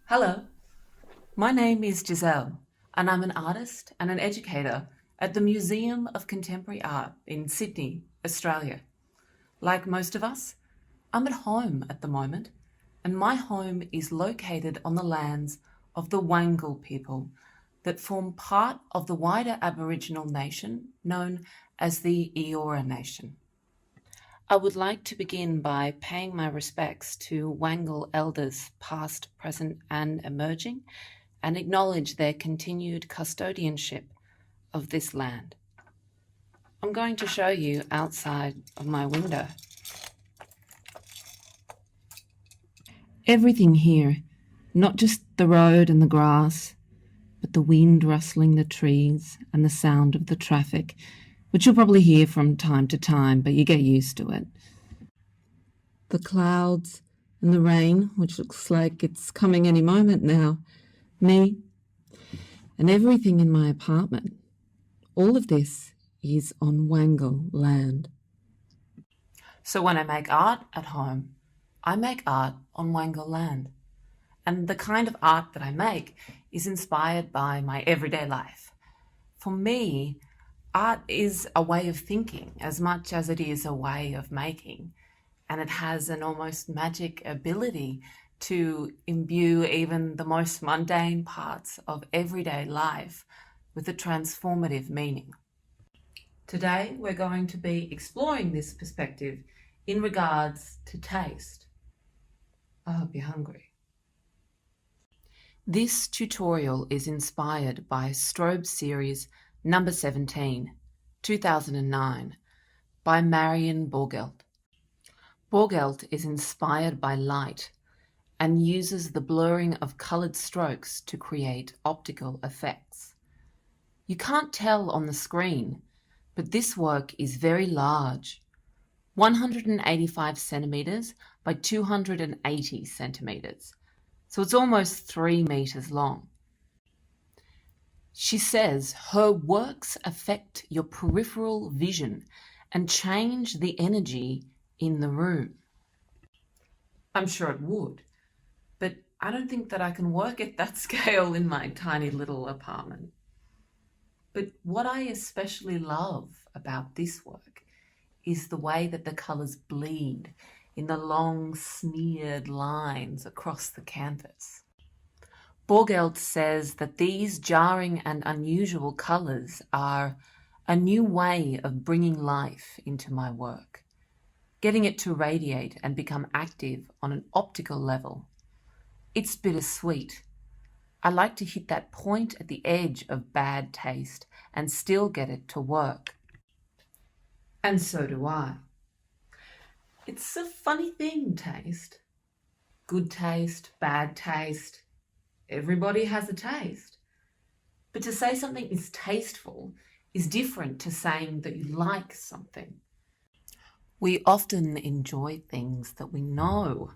Hello, my name is Giselle, and I'm an artist and an educator at the Museum of Contemporary Art in Sydney, Australia. Like most of us, I'm at home at the moment, and my home is located on the lands of the Wangal people that form part of the wider Aboriginal nation known as the Eora Nation. I would like to begin by paying my respects to Wangal elders past, present and emerging, and acknowledge their continued custodianship of this land. I'm going to show you outside of my window. Everything here, not just the road and the grass, but the wind rustling the trees and the sound of the traffic, which you'll probably hear from time to time, but you get used to it. The clouds and the rain, which looks like it's coming any moment now, me, and everything in my apartment. All of this is on Wangal land. So when I make art at home, I make art on Wangal land. And the kind of art that I make is inspired by my everyday life. For me, art is a way of thinking as much as it is a way of making. And it has an almost magic ability to imbue even the most mundane parts of everyday life with a transformative meaning. Today, we're going to be exploring this perspective in regards to taste. I hope you're hungry. This tutorial is inspired by Strobe Series number 17, 2009, by Marion Borgelt. Borgelt is inspired by light and uses the blurring of coloured strokes to create optical effects. You can't tell on the screen, but this work is very large, 185 centimetres by 280 centimetres, so it's almost 3 metres long. She says her works affect your peripheral vision and change the energy in the room. I'm sure it would, but I don't think that I can work at that scale in my tiny little apartment. But what I especially love about this work is the way that the colours bleed in the long smeared lines across the canvas. Borgelt says that these jarring and unusual colours are a new way of bringing life into my work, getting it to radiate and become active on an optical level. It's bittersweet. I like to hit that point at the edge of bad taste and still get it to work. And so do I. It's a funny thing, taste. Good taste, bad taste. Everybody has a taste. But to say something is tasteful is different to saying that you like something. We often enjoy things that we know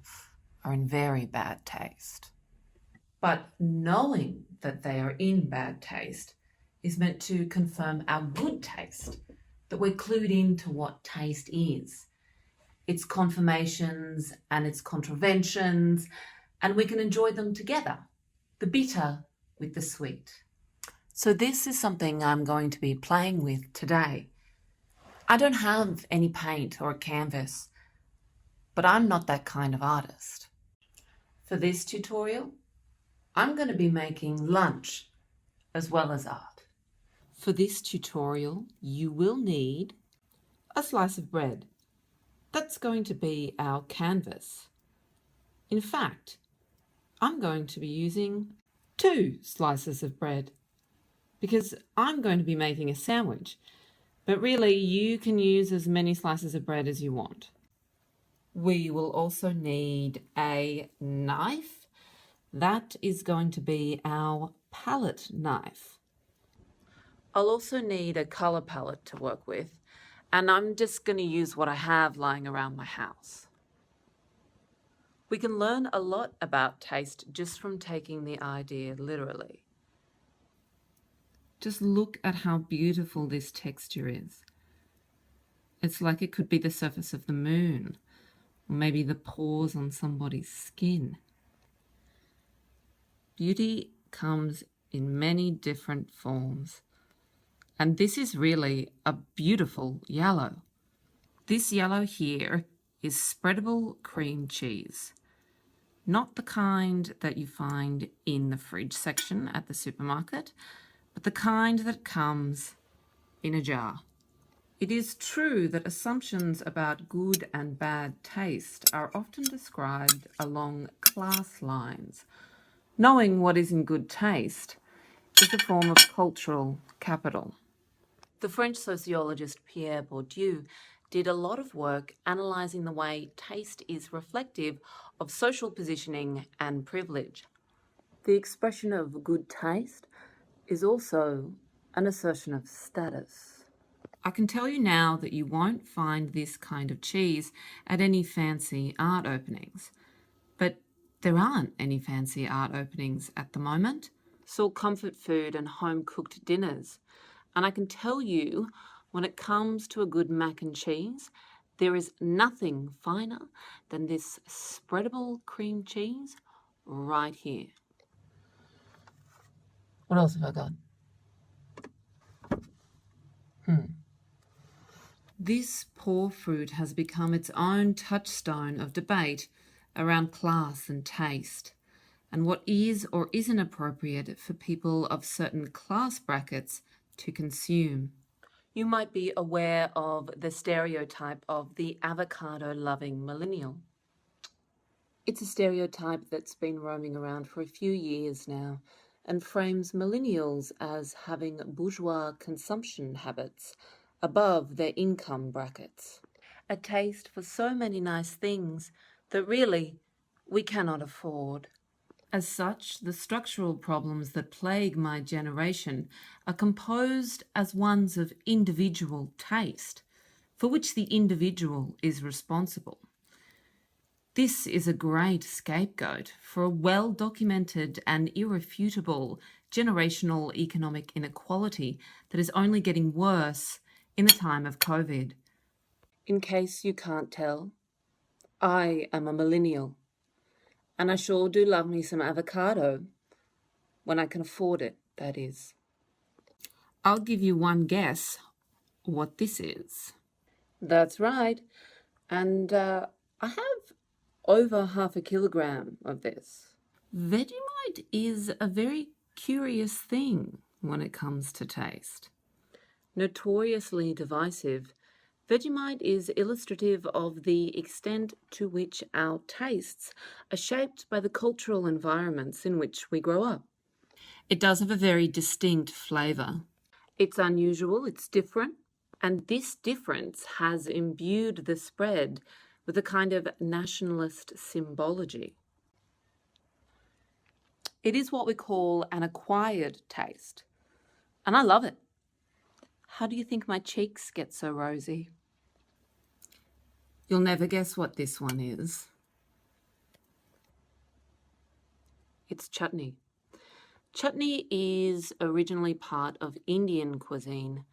are in very bad taste. But knowing that they are in bad taste is meant to confirm our good taste, that we're clued into what taste is, its confirmations and its contraventions, and we can enjoy them together, the bitter with the sweet. So this is something I'm going to be playing with today. I don't have any paint or a canvas, but I'm not that kind of artist. For this tutorial, I'm going to be making lunch as well as art. For this tutorial, you will need a slice of bread. That's going to be our canvas. In fact, I'm going to be using 2 slices of bread because I'm going to be making a sandwich. But really, you can use as many slices of bread as you want. We will also need a knife. That is going to be our palette knife. I'll also need a colour palette to work with, and I'm just going to use what I have lying around my house. We can learn a lot about taste just from taking the idea literally. Just look at how beautiful this texture is. It's like it could be the surface of the moon, or maybe the pores on somebody's skin. Beauty comes in many different forms. And this is really a beautiful yellow. This yellow here is spreadable cream cheese. Not the kind that you find in the fridge section at the supermarket, but the kind that comes in a jar. It is true that assumptions about good and bad taste are often described along class lines. Knowing what is in good taste is a form of cultural capital. The French sociologist Pierre Bourdieu did a lot of work analysing the way taste is reflective of social positioning and privilege. The expression of good taste is also an assertion of status. I can tell you now that you won't find this kind of cheese at any fancy art openings. But there aren't any fancy art openings at the moment. It's all comfort food and home-cooked dinners. And I can tell you, when it comes to a good mac and cheese, there is nothing finer than this spreadable cream cheese right here. What else have I got? This poor fruit has become its own touchstone of debate around class and taste, and what is or isn't appropriate for people of certain class brackets to consume. You might be aware of the stereotype of the avocado-loving millennial. It's a stereotype that's been roaming around for a few years now and frames millennials as having bourgeois consumption habits above their income brackets. A taste for so many nice things that really we cannot afford. As such, the structural problems that plague my generation are composed as ones of individual taste, for which the individual is responsible. This is a great scapegoat for a well-documented and irrefutable generational economic inequality that is only getting worse in the time of COVID. In case you can't tell, I am a millennial, and I sure do love me some avocado, when I can afford it, that is. I'll give you one guess what this is. That's right, and I have over half a kilogram of this. Vegemite is a very curious thing when it comes to taste. Notoriously divisive, Vegemite is illustrative of the extent to which our tastes are shaped by the cultural environments in which we grow up. It does have a very distinct flavour. It's unusual, it's different, and this difference has imbued the spread with a kind of nationalist symbology. It is what we call an acquired taste, and I love it. How do you think my cheeks get so rosy? You'll never guess what this one is. It's chutney. Chutney is originally part of Indian cuisine,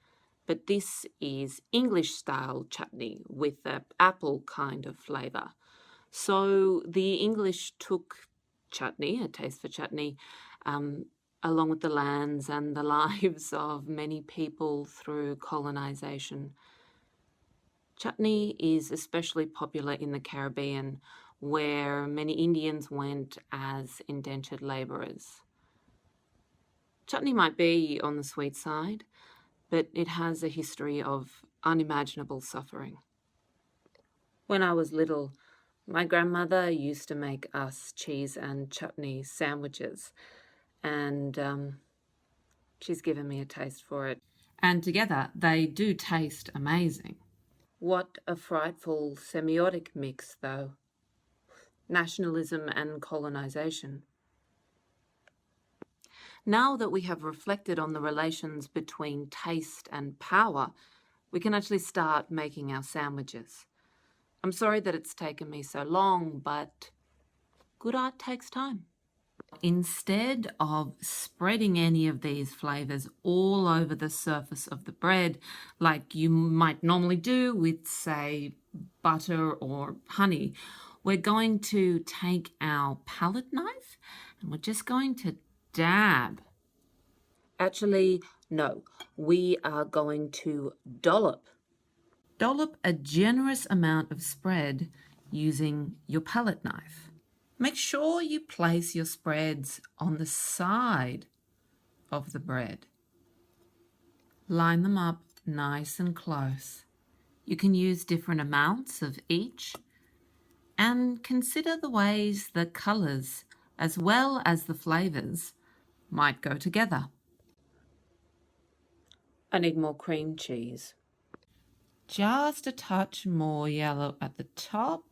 but this is English-style chutney with an apple kind of flavour. So the English took chutney, a taste for chutney, along with the lands and the lives of many people through colonisation. Chutney is especially popular in the Caribbean, where many Indians went as indentured labourers. Chutney might be on the sweet side, but it has a history of unimaginable suffering. When I was little, my grandmother used to make us cheese and chutney sandwiches, and she's given me a taste for it. And together, they do taste amazing. What a frightful semiotic mix, though. Nationalism and colonisation. Now that we have reflected on the relations between taste and power, we can actually start making our sandwiches. I'm sorry that it's taken me so long, but good art takes time. Instead of spreading any of these flavours all over the surface of the bread, like you might normally do with, say, butter or honey, we're going to take our palette knife And we're just going to dab. Actually, no, we are going to dollop. Dollop a generous amount of spread using your palette knife. Make sure you place your spreads on the side of the bread. Line them up nice and close. You can use different amounts of each and consider the ways the colours as well as the flavours might go together. I need more cream cheese. Just a touch more yellow at the top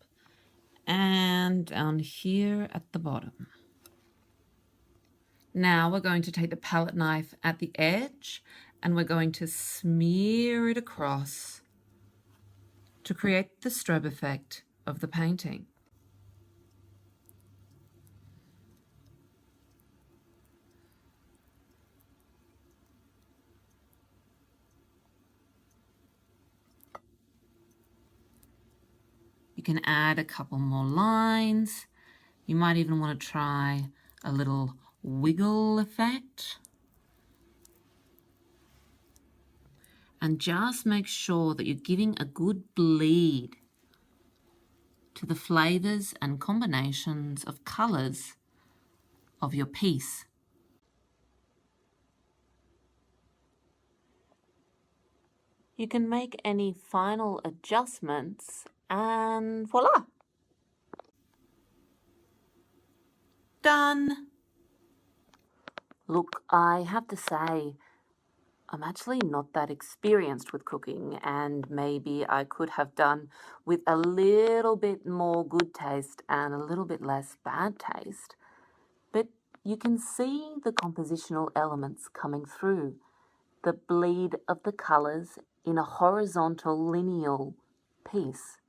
and down here at the bottom. Now we're going to take the palette knife at the edge and we're going to smear it across to create the strobe effect of the painting. You can add a couple more lines. You might even want to try a little wiggle effect. And just make sure that you're giving a good bleed to the flavours and combinations of colours of your piece. You can make any final adjustments and voila! Done! Look, I have to say, I'm actually not that experienced with cooking, and maybe I could have done with a little bit more good taste and a little bit less bad taste. But you can see the compositional elements coming through, the bleed of the colours in a horizontal lineal piece.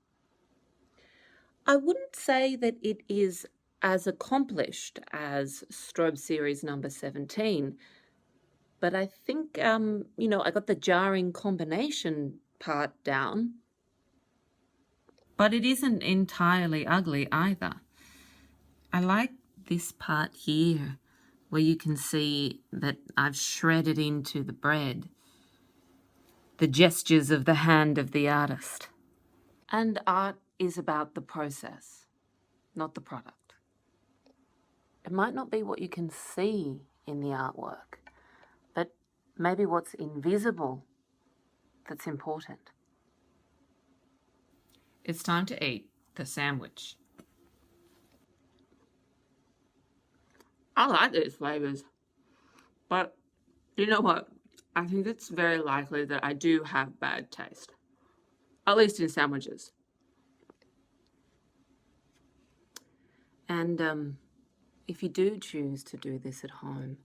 I wouldn't say that it is as accomplished as Strobe Series number 17, but I think, I got the jarring combination part down. But it isn't entirely ugly either. I like this part here where you can see that I've shredded into the bread the gestures of the hand of the artist. And art is about the process, not the product. It might not be what you can see in the artwork, but maybe what's invisible that's important. It's time to eat the sandwich. I like these flavours, but you know what? I think it's very likely that I do have bad taste, at least in sandwiches. And if you do choose to do this at home,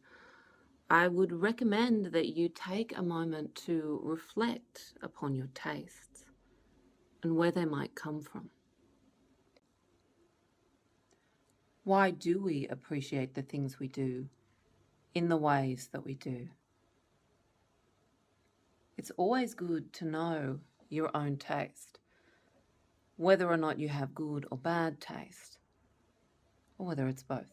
I would recommend that you take a moment to reflect upon your tastes and where they might come from. Why do we appreciate the things we do in the ways that we do? It's always good to know your own taste, whether or not you have good or bad taste, or whether it's both.